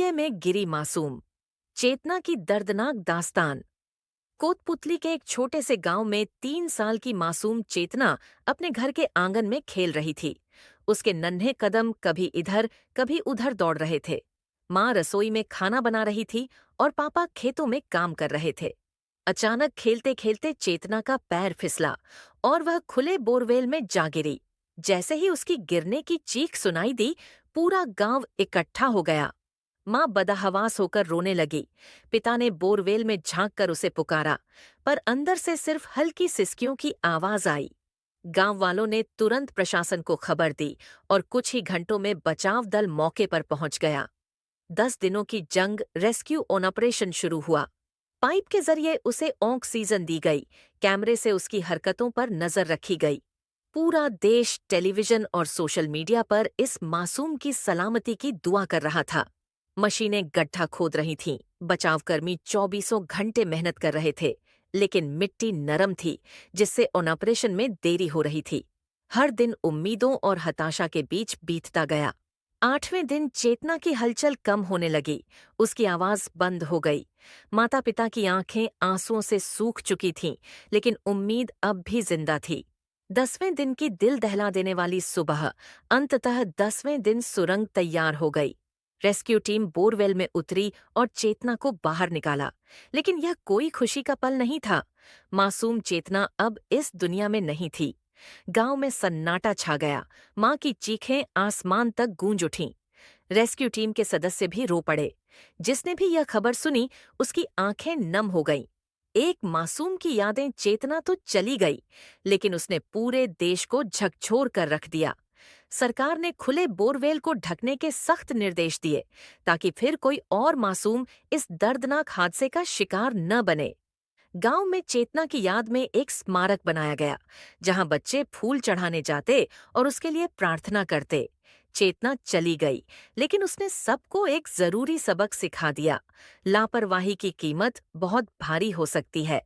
कुएं में गिरी मासूम, चेतना की दर्दनाक दास्तान। कोतपुतली के एक छोटे से गांव में 3 साल की मासूम चेतना अपने घर के आंगन में खेल रही थी। उसके नन्हे कदम कभी इधर कभी उधर दौड़ रहे थे। माँ रसोई में खाना बना रही थी और पापा खेतों में काम कर रहे थे। अचानक खेलते खेलते चेतना का पैर फिसला और वह खुले बोरवेल में जा गिरी। जैसे ही उसकी गिरने की चीख सुनाई दी, पूरा गांव इकट्ठा हो गया। माँ बदहवास होकर रोने लगी। पिता ने बोरवेल में झांक कर उसे पुकारा, पर अंदर से सिर्फ हल्की सिसकियों की आवाज आई। गांव वालों ने तुरंत प्रशासन को खबर दी और कुछ ही घंटों में बचाव दल मौके पर पहुंच गया। 10 दिनों की जंग रेस्क्यू ऑपरेशन शुरू हुआ। पाइप के जरिए उसे ऑक्सीजन दी गई, कैमरे से उसकी हरकतों पर नजर रखी गई। पूरा देश टेलीविजन और सोशल मीडिया पर इस मासूम की सलामती की दुआ कर रहा था। मशीनें गड्ढा खोद रही थीं, बचावकर्मी 24 घंटे मेहनत कर रहे थे, लेकिन मिट्टी नरम थी, जिससे ऑपरेशन में देरी हो रही थी। हर दिन उम्मीदों और हताशा के बीच बीतता गया। 8वें दिन चेतना की हलचल कम होने लगी, उसकी आवाज बंद हो गई। माता पिता की आंखें आंसुओं से सूख चुकी थीं, लेकिन उम्मीद अब भी जिंदा थी। 10वें दिन की दिल दहला देने वाली सुबह, अंततः 10वें दिन सुरंग तैयार हो गई। रेस्क्यू टीम बोरवेल में उतरी और चेतना को बाहर निकाला, लेकिन यह कोई खुशी का पल नहीं था। मासूम चेतना अब इस दुनिया में नहीं थी। गांव में सन्नाटा छा गया। माँ की चीखें आसमान तक गूंज उठीं। रेस्क्यू टीम के सदस्य भी रो पड़े। जिसने भी यह खबर सुनी, उसकी आंखें नम हो गईं। एक मासूम की यादें चेतना तो चली गई, लेकिन उसने पूरे देश को झकझोर कर रख दिया। सरकार ने खुले बोरवेल को ढकने के सख्त निर्देश दिए, ताकि फिर कोई और मासूम इस दर्दनाक हादसे का शिकार न बने। गांव में चेतना की याद में एक स्मारक बनाया गया, जहां बच्चे फूल चढ़ाने जाते और उसके लिए प्रार्थना करते। चेतना चली गई, लेकिन उसने सबको एक जरूरी सबक सिखा दिया। लापरवाही की कीमत बहुत भारी हो सकती है।